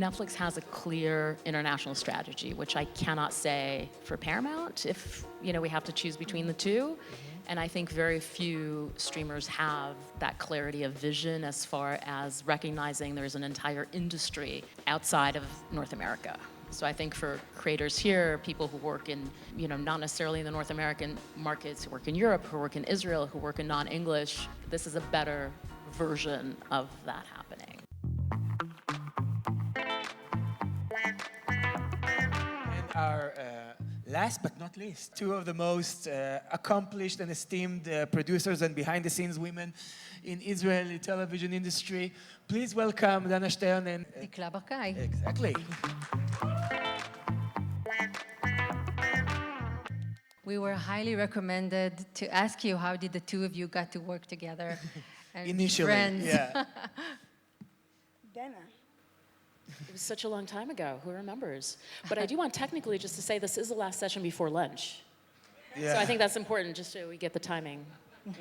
Netflix has a clear international strategy, which I cannot say for Paramount if, we have to choose between the two. And I think very few streamers have that clarity of vision as far as recognizing there's an entire industry outside of North America. So I think for creators here, people who work in, not necessarily in the North American markets, who work in Europe, who work in Israel, who work in non-English, this is a better version of that happening. And our last but not least, two of the most accomplished and esteemed producers and behind-the-scenes women in Israeli television industry. Please welcome Danna and Dikla Barkai. Exactly. We were highly recommended to ask you how did the two of you got to work together and Initially, be friends. yeah. Danna. It was such a long time ago. Who remembers? But I do want technically just to say this is the last session before lunch. Yeah. So I think that's important just so we get the timing, Don't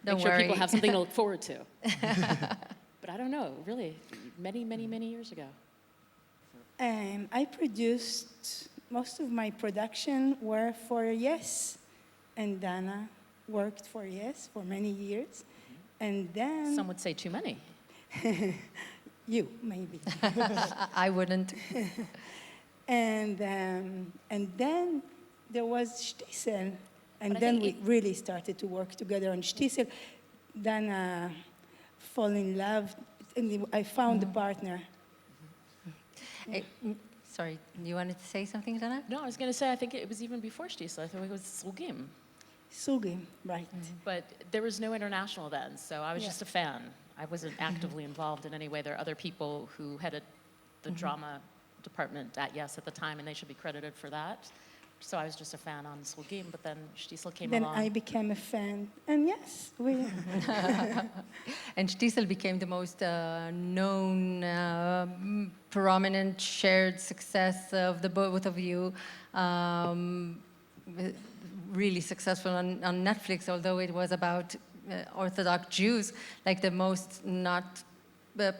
Make sure worry. people have something to look forward to. But I don't know, really, many, many, many years ago. I produced, most of my production were for Yes, and Danna worked for Yes for many years. And then... Some would say too many. You, maybe. I wouldn't. And then there was Shtisel. And But I then think we really started to work together on Shtisel. Danna fall in love, and I found a partner. Sorry, you wanted to say something, Danna? No, I was going to say, I think it was even before Shtisel. I thought it was Srugim. Srugim, right. But there was no international then, so I was Yeah. just a fan. I wasn't actively involved in any way. There are other people who headed the drama department at Yes at the time, and they should be credited for that. So I was just a fan on Srugim, but then Shtisel came Then along. I became a fan, and yes, we... And Shtisel became the most known, prominent, shared success of the both of you. Really successful on Netflix, although it was about Orthodox Jews, like the most not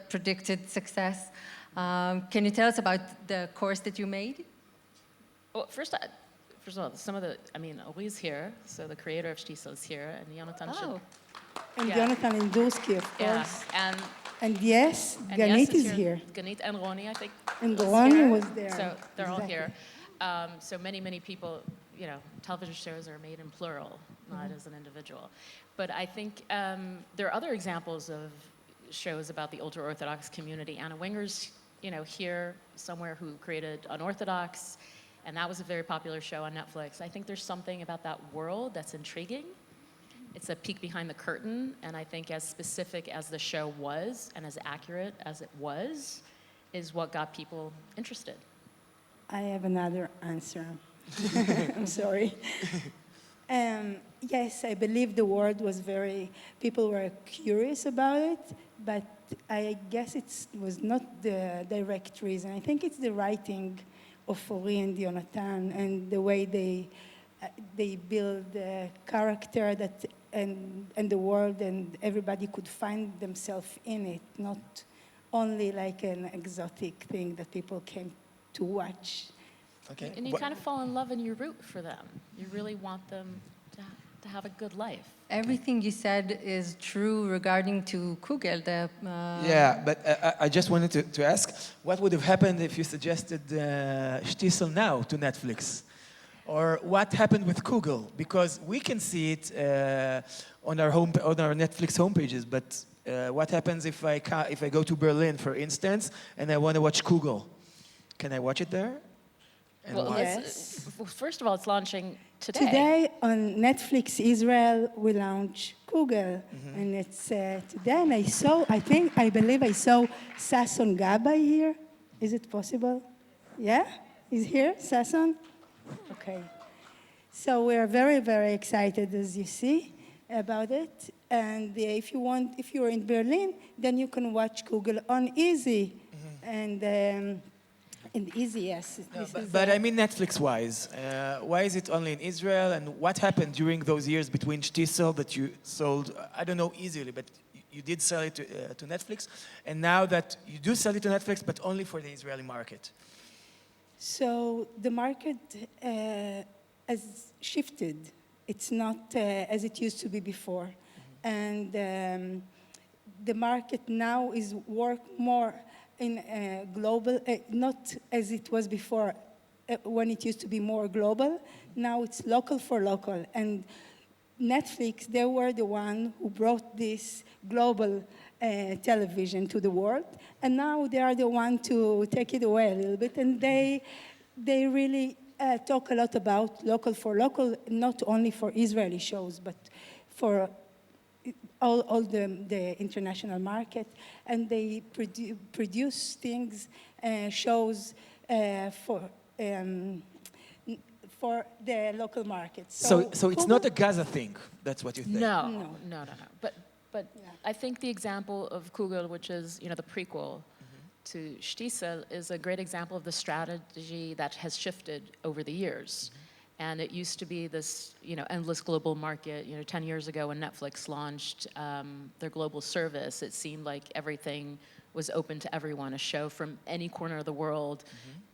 predicted success. Can you tell us about the course that you made? Well, first of all, Ali's here, so the creator of Shtisel is here, and Yonatan should... And Yeah. Jonathan Indusky, of Yeah, course. and And yes, And Ganit Yes is here. Ganit and Roni, I think. And was Roni here. was there. So they're all Exactly. here. So many, many people, television shows are made in plural, not as an individual. But I think there are other examples of shows about the ultra-Orthodox community. Anna Winger's, here somewhere who created Unorthodox, and that was a very popular show on Netflix. I think there's something about that world that's intriguing. It's a peek behind the curtain, and I think as specific as the show was and as accurate as it was, is what got people interested. I have another answer. I'm sorry. Yes, I believe the world was people were curious about it, but I guess it was not the direct reason. I think it's the writing of Ori and Yonatan and the way they build the character and the world, and everybody could find themselves in it, not only like an exotic thing that people came to watch. Okay. And you kind of fall in love and you root for them. You really want them to have a good life. Everything you said is true regarding to Kugel. Yeah, but I just wanted to ask, what would have happened if you suggested Shtisel now to Netflix? Or what happened with Kugel? Because we can see it on our Netflix homepages, but what happens if I go to Berlin, for instance, and I want to watch Kugel? Can I watch it there? And Well, why? Yes. first of all, it's launching today. Today on Netflix Israel, we launch Kugel, and it's today. And I believe I saw Sasson Gabay here. Is it possible? Yeah, he's here, Sasson. Okay. So we're very, very excited, as you see, about it. And if you're in Berlin, then you can watch Kugel on Easy, and Easy, yes. But I mean Netflix-wise. Why is it only in Israel? And what happened during those years between Shtisel that you sold, I don't know easily, but you did sell it to Netflix, and now that you do sell it to Netflix, but only for the Israeli market. So the market has shifted. It's not as it used to be before. And the market now is work more in global, not as it was before when it used to be more global. Now it's local for local. And Netflix, they were the one who brought this global television to the world, and now they are the one to take it away a little bit, and they really talk a lot about local for local, not only for Israeli shows, but for all the international market, and they produce things, shows for the local market. So it's not a Gaza thing. That's what you think. No. But Yeah. I think the example of Kugel, which is the prequel to Shtisel, is a great example of the strategy that has shifted over the years. And it used to be this endless global market. 10 years ago when Netflix launched their global service, it seemed like everything was open to everyone. A show from any corner of the world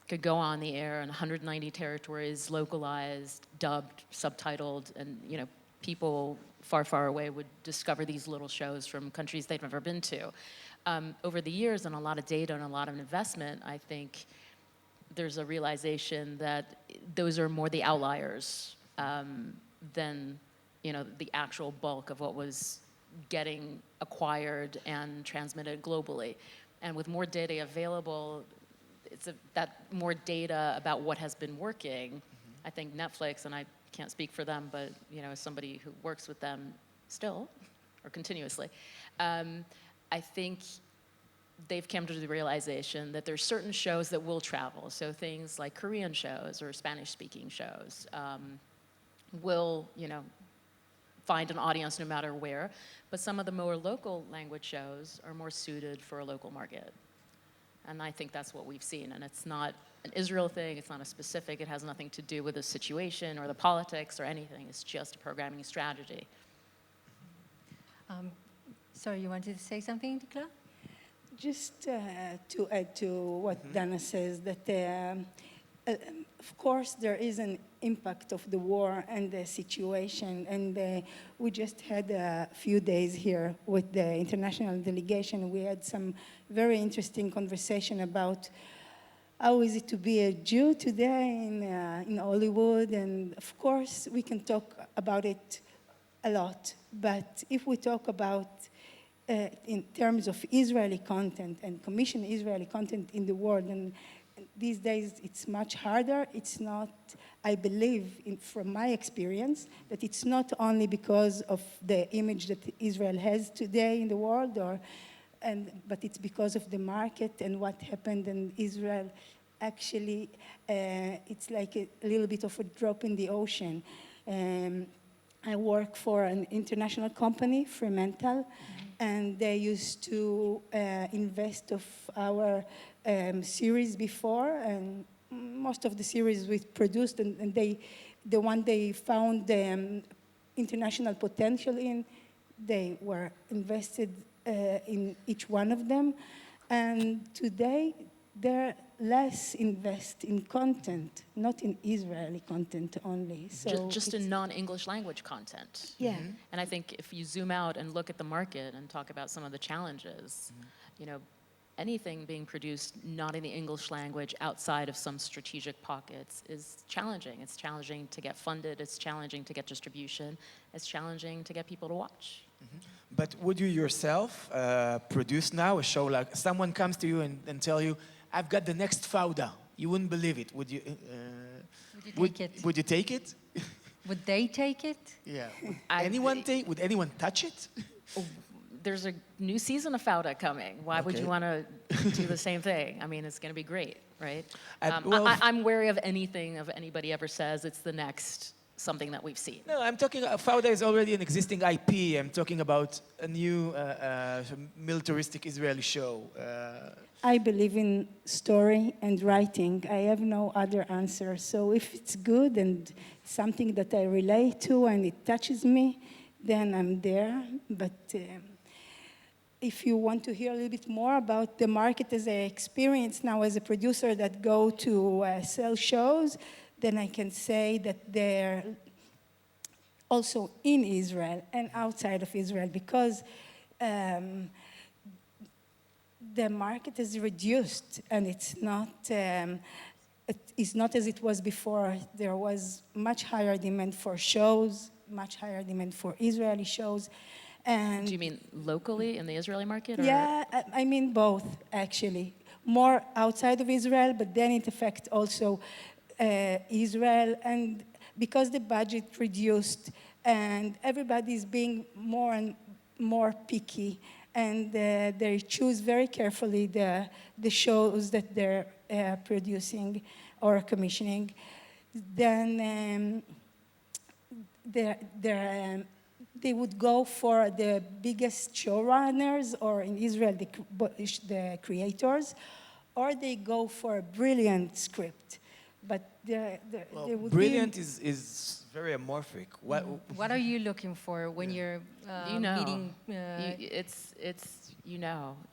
could go on the air in 190 territories, localized, dubbed, subtitled, and people far, far away would discover these little shows from countries they've never been to. Over the years, and a lot of data and a lot of investment, I think there's a realization that those are more the outliers than the actual bulk of what was getting acquired and transmitted globally. And with more data available, that more data about what has been working. I think Netflix, and I can't speak for them, but as somebody who works with them still or continuously, I think they've come to the realization that there's certain shows that will travel. So things like Korean shows or Spanish-speaking shows will find an audience no matter where. But some of the more local language shows are more suited for a local market. And I think that's what we've seen. And it's not an Israel thing, it's not a specific, it has nothing to do with the situation or the politics or anything. It's just a programming strategy. Sorry, you wanted to say something, Dikla? Just to add to what Danna says, that of course there is an impact of the war and the situation, and we just had a few days here with the international delegation. We had some very interesting conversation about how is it to be a Jew today in Hollywood, and of course we can talk about it a lot, but if we talk about in terms of Israeli content and commission Israeli content in the world, and these days it's much harder. It's not, I believe, from my experience, that it's not only because of the image that Israel has today in the world, but it's because of the market and what happened in Israel. Actually, it's like a little bit of a drop in the ocean. I work for an international company, Fremantle, and they used to invest of our series before, and most of the series we produced, and the one they found international potential in, they were invested in each one of them, and today they're less invest in content, not in Israeli content only. So just in non-English language content. Yeah. And I think if you zoom out and look at the market and talk about some of the challenges, anything being produced not in the English language outside of some strategic pockets is challenging. It's challenging to get funded, it's challenging to get distribution, it's challenging to get people to watch. But would you yourself produce now a show like someone comes to you and tell you, I've got the next Fauda. You wouldn't believe it. Would you? Would you take it? Would you take it? Would they take it? Yeah. Would anyone touch it? There's a new season of Fauda coming. Why would you want to do the same thing? I mean, it's going to be great, right? I'm wary of anything of anybody ever says it's the next something that we've seen. No, I'm talking, Fauda is already an existing IP. I'm talking about a new militaristic Israeli show. I believe in story and writing. I have no other answer. So if it's good and something that I relate to and it touches me, then I'm there. But if you want to hear a little bit more about the market as I experience now as a producer that go to sell shows, then I can say that they're also in Israel and outside of Israel, because the market is reduced, and it's not as it was before. There was much higher demand for shows, much higher demand for Israeli shows. And Do you mean locally in the Israeli market? Or? yeah, I mean both, actually. More outside of Israel, but then it affects also Israel. And because the budget reduced and everybody's being more and more picky, and they choose very carefully the shows that they're producing or commissioning, then they would go for the biggest showrunners, or in Israel, the creators, or they go for a brilliant script. But they would brilliant is very amorphic. What are you looking for when you're You know, meeting? you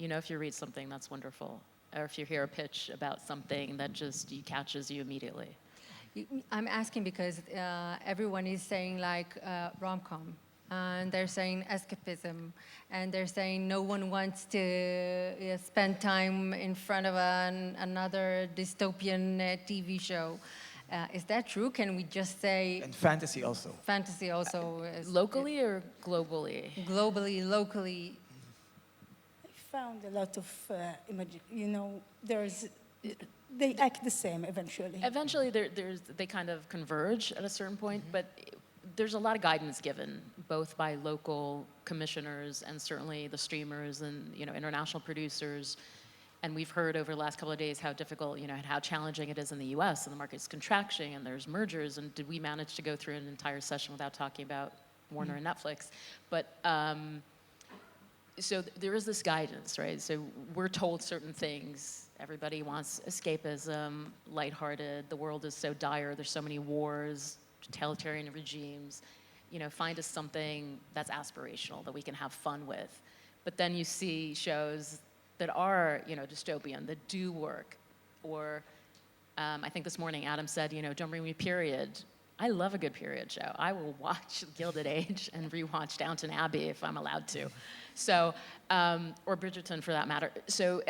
know if you read something that's wonderful, or if you hear a pitch about something that just catches you immediately. I'm asking because everyone is saying like rom-com, and they're saying escapism, and they're saying no one wants to spend time in front of another dystopian TV show. Is that true? Can we just say... And fantasy also. Fantasy also. Locally or globally? Globally, locally. I found a lot of, they act the same eventually. Eventually, they kind of converge at a certain point, but there's a lot of guidance given, both by local commissioners and certainly the streamers and international producers. And we've heard over the last couple of days how difficult, and how challenging it is in the U.S. and the market's contracting and there's mergers. And did we manage to go through an entire session without talking about Warner and Netflix? But so there is this guidance, right? So we're told certain things. Everybody wants escapism, lighthearted. The world is so dire. There's so many wars, totalitarian regimes. Find us something that's aspirational that we can have fun with. But then you see shows that are, dystopian, that do work. Or I think this morning Adam said, don't bring me period. I love a good period show. I will watch Gilded Age and rewatch Downton Abbey if I'm allowed to. So, or Bridgerton for that matter. So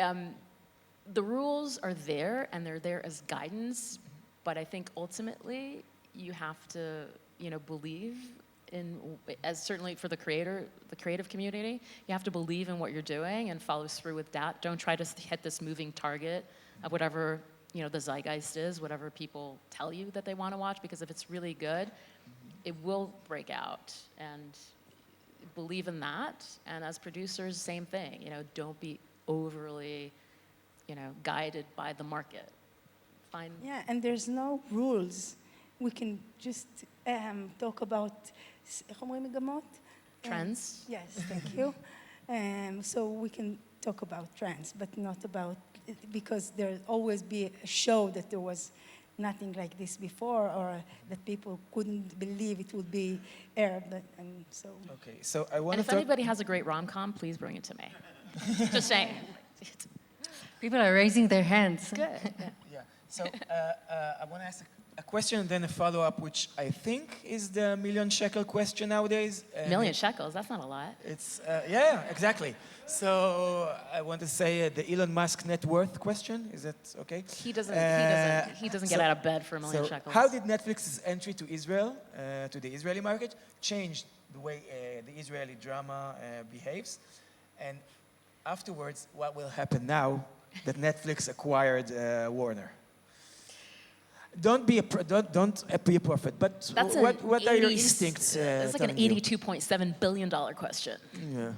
the rules are there, and they're there as guidance, but I think ultimately you have to, believe in, as certainly for the creative community, you have to believe in what you're doing and follow through with that. Don't try to hit this moving target of whatever, the zeitgeist is, whatever people tell you that they want to watch, because if it's really good, it will break out, and believe in that. And as producers, same thing, don't be overly, guided by the market. Yeah, and there's no rules. We can just talk about, איך אומרים מגמות? Trends? Yes, thank you. So we can talk about trends, but not about, because there'll always be a show that there was nothing like this before, or that people couldn't believe it would be aired, and so. Okay, so I want And to if anybody has a great rom-com, please bring it to me. Just saying. People are raising their hands. Good. Yeah. So I want to ask a question and then a follow-up, which I think is the million shekel question nowadays. Million shekels, that's not a lot. It's yeah, exactly. So I want to say the Elon Musk net worth question. Is that okay? He doesn't get so- out of bed for a million So shekels. how did Netflix's entry to Israel, to the Israeli market, change the way the Israeli drama behaves? And afterwards, what will happen now that Netflix acquired Warner? Don't be a prophet, but That's what are your instincts? It's like an telling you? $82.7 billion question. Yeah.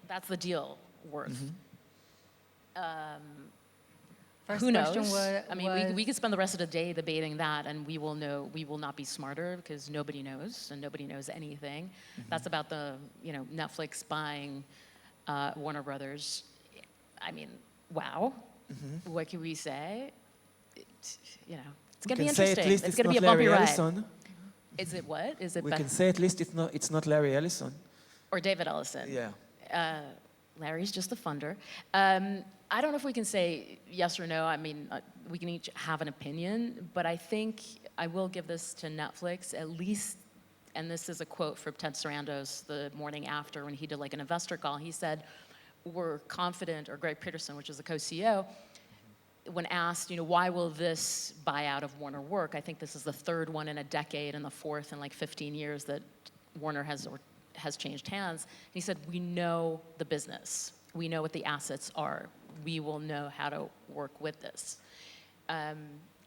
That's the deal worth. First Who knows? question I mean, we could spend the rest of the day debating that, and we will not be smarter because nobody knows, and nobody knows anything. That's about the Netflix buying Warner Brothers. I mean, wow. What can we say? It's going to be We can say interesting. at least It's it's going to be not a bumpy Larry ride. Ellison. Is it what? Is it We Beth can say at least it's not Larry Ellison. or David Ellison? Yeah. Larry's just the funder. I don't know if we can say yes or no. I mean, we can each have an opinion, but I think I will give this to Netflix at least, and this is a quote from Ted Sarandos the morning after when he did like an investor call. He said, we're confident, or Greg Peterson, which is the co-CEO, when asked, why will this buyout of Warner work? I think this is the third one in a decade and the fourth in like 15 years that Warner has changed hands. And he said, we know the business. We know what the assets are. We will know how to work with this.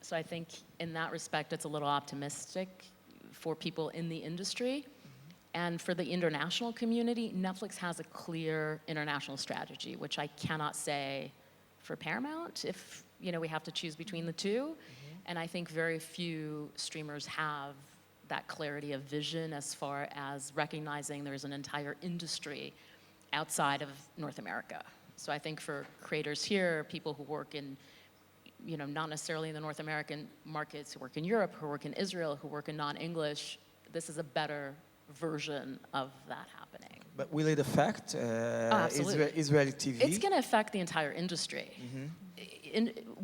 So I think in that respect, it's a little optimistic for people in the industry. And for the international community, Netflix has a clear international strategy, which I cannot say for Paramount if we have to choose between the two. And I think very few streamers have that clarity of vision as far as recognizing there's an entire industry outside of North America. So I think for creators here, people who work in, not necessarily in the North American markets, who work in Europe, who work in Israel, who work in non-English, this is a better version of that happening. But will it affect absolutely. Israeli TV? It's going to affect the entire industry.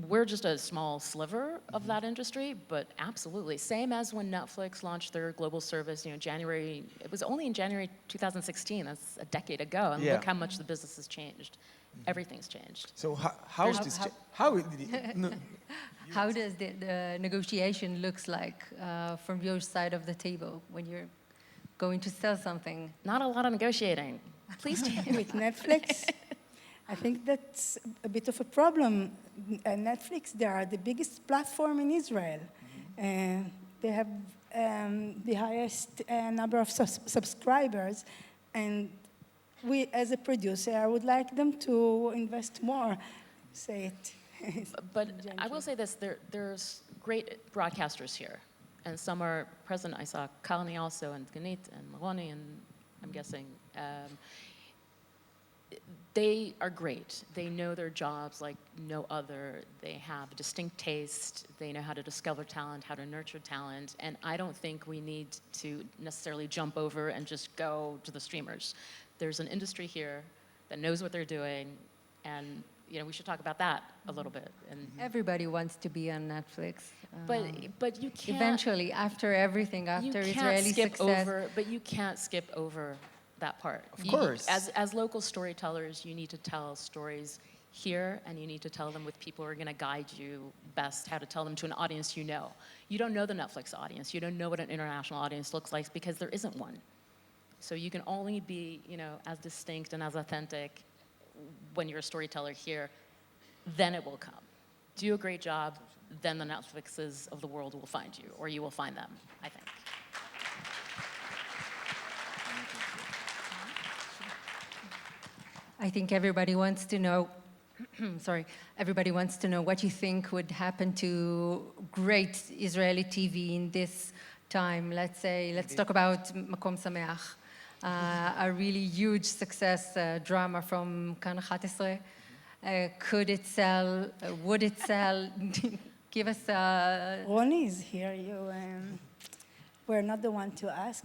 We're just a small sliver of that industry, but absolutely. Same as when Netflix launched their global service, January, it was only in January 2016, that's a decade ago, and look how much the business has changed. Everything's changed. So how does the negotiation looks like from your side of the table when you're going to sell something? Not a lot of negotiating. Please do. With Netflix, I think that's a bit of a problem. Netflix, they are the biggest platform in Israel. They have the highest number of subscribers. And we, as a producer, I would like them to invest more, say it. But I will say this, there's great broadcasters here. And some are present. I saw Kalni also, and Ganit, and Maroni, and I'm guessing. They are great. They know their jobs like no other. They have distinct taste. They know how to discover talent, how to nurture talent. And I don't think we need to necessarily jump over and just go to the streamers. There's an industry here that knows what they're doing, and we should talk about that a little bit. And everybody wants to be on Netflix. But you can't. Eventually, after everything, after Israeli success. But you can't skip over that part. Of course. As local storytellers, you need to tell stories here, and you need to tell them with people who are going to guide you best how to tell them to an audience you know. You don't know the Netflix audience. You don't know what an international audience looks like because there isn't one. So you can only be, as distinct and as authentic when you're a storyteller here, then it will come. Do a great job, then the Netflixes of the world will find you, or you will find them, I think. I think everybody wants to know, everybody wants to know what you think would happen to great Israeli TV in this time. Let's talk about Makom Sameach, a really huge success drama from Kan 11. Could it sell? Would it sell? Give us a... Ronnie is here. We're not the one to ask.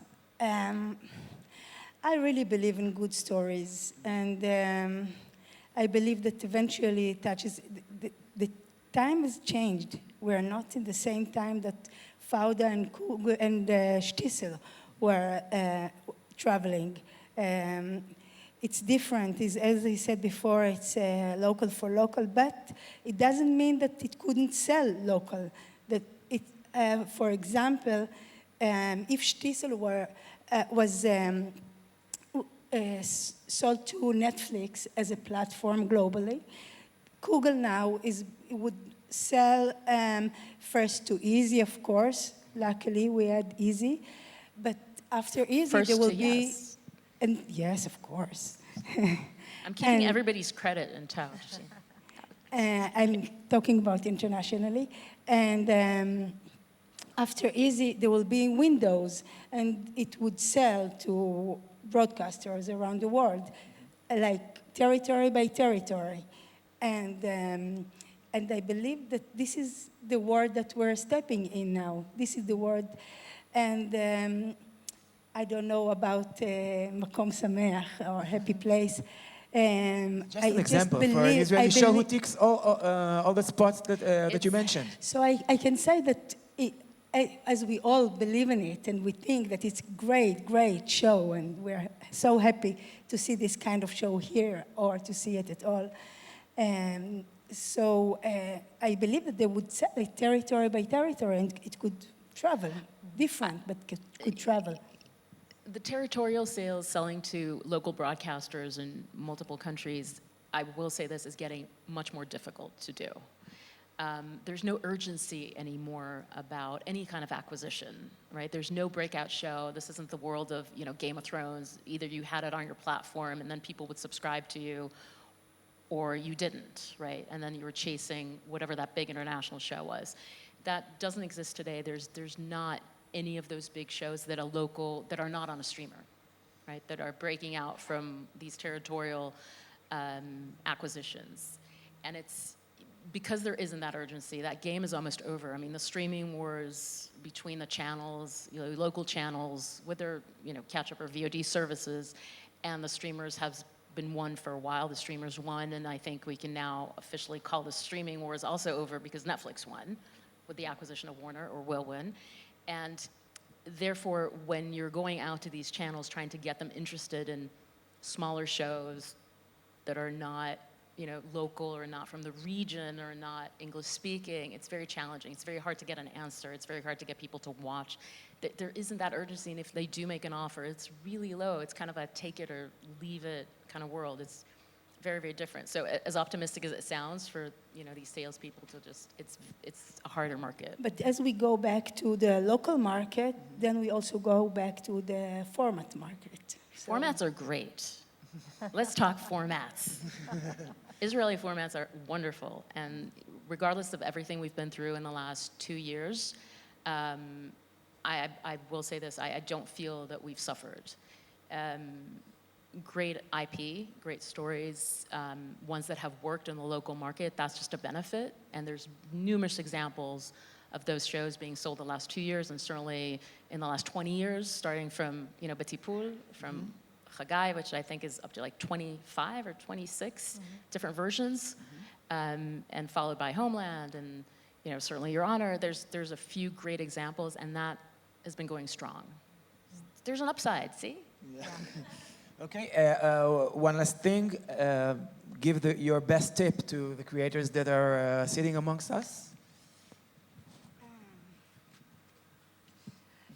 I really believe in good stories, and I believe that eventually it touches... The time has changed. We're not in the same time that Fauda and Kugel and Shtisel were traveling. It's different. As I said before, it's local for local, but it doesn't mean that it couldn't sell local. That it, for example, if Shtisel was sold to Netflix as a platform globally, Kugel now would sell first to Easy, of course. Luckily, we had Easy, but after Easy, First there will to be. Yes. And yes, of course. I'm keeping everybody's credit in touch. I'm talking about internationally. And after Easy, there will be Windows, and it would sell to broadcasters around the world, like territory by territory. And I believe that this is the world that we're stepping in now. This is the world. And I don't know about Makom Sameach or Happy Place. Just an example for an Israeli show who ticks all the spots that you mentioned. So I can say that as we all believe in it and we think that it's great show, and we're so happy to see this kind of show here or to see it at all. So I believe that they would set it territory by territory, and it could travel, different, but could travel. The territorial sales selling to local broadcasters in multiple countries, I will say this, is getting much more difficult to do. There's no urgency anymore about any kind of acquisition, right? There's no breakout show. This isn't the world of, Game of Thrones. Either you had it on your platform and then people would subscribe to you, or you didn't, right? And then you were chasing whatever that big international show was. That doesn't exist today. There's not any of those big shows that are not on a streamer, right? That are breaking out from these territorial acquisitions. And it's because there isn't that urgency, that game is almost over. I mean, the streaming wars between the channels, local channels, with their, catch-up or VOD services, and the streamers have been won for a while. The streamers won, and I think we can now officially call the streaming wars also over because Netflix won with the acquisition of Warner, or will win. And therefore, when you're going out to these channels trying to get them interested in smaller shows that are not, local or not from the region or not English speaking, it's very challenging. It's very hard to get an answer. It's very hard to get people to watch. There isn't that urgency, and if they do make an offer, it's really low. It's kind of a take it or leave it kind of world. It's very, very different. So as optimistic as it sounds for, these salespeople to it's a harder market. But as we go back to the local market, then we also go back to the format market. So. Formats are great. Let's talk formats. Israeli formats are wonderful, and regardless of everything we've been through in the last 2 years, I will say this, I don't feel that we've suffered. Great IP, great stories, ones that have worked in the local market, that's just a benefit, and there's numerous examples of those shows being sold the last 2 years, and certainly in the last 20 years, starting from, Betipul, from Chagai, which I think is up to like 25 or 26 different versions, and followed by Homeland, and certainly Your Honor. There's a few great examples, and that has been going strong. There's an upside, see? Yeah. Okay, one last thing. Give your best tip to the creators that are sitting amongst us.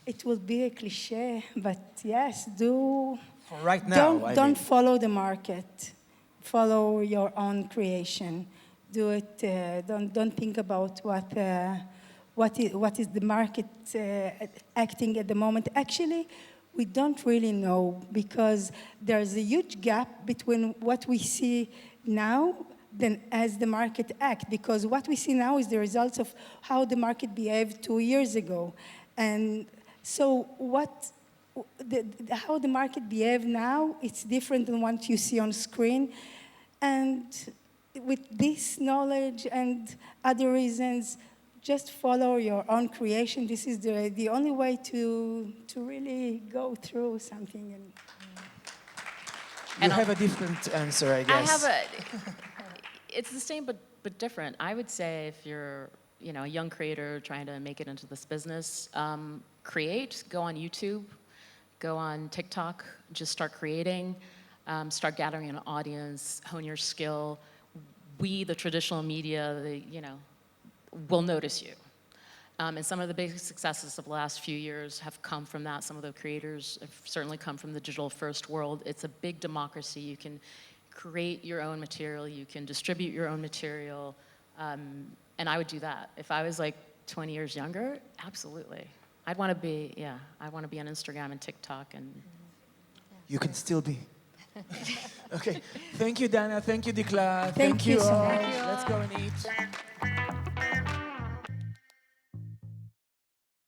It will be a cliche, but yes, do. For right now, don't follow the market. Follow your own creation. Do it. Don't think about what is the market acting at the moment. Actually, we don't really know, because there's a huge gap between what we see now than as the market acts. Because what we see now is the results of how the market behaved 2 years ago, and so how the market behaves now, it's different than what you see on screen. And with this knowledge and other reasons, just follow your own creation. This is the only way to really go through something. You have a different answer, I guess. It's the same but different. I would say if you're a young creator trying to make it into this business, create, go on YouTube, go on TikTok, just start creating, start gathering an audience, hone your skill. We, the traditional media, will notice you. And some of the big successes of the last few years have come from that. Some of the creators have certainly come from the digital-first world. It's a big democracy. You can create your own material. You can distribute your own material. And I would do that. If I was like 20 years younger, absolutely. I'd want to be on Instagram and TikTok. And you can still be. Okay. Thank you, Danna. Thank you, Dikla. Thank you so all. much. Let's go and eat.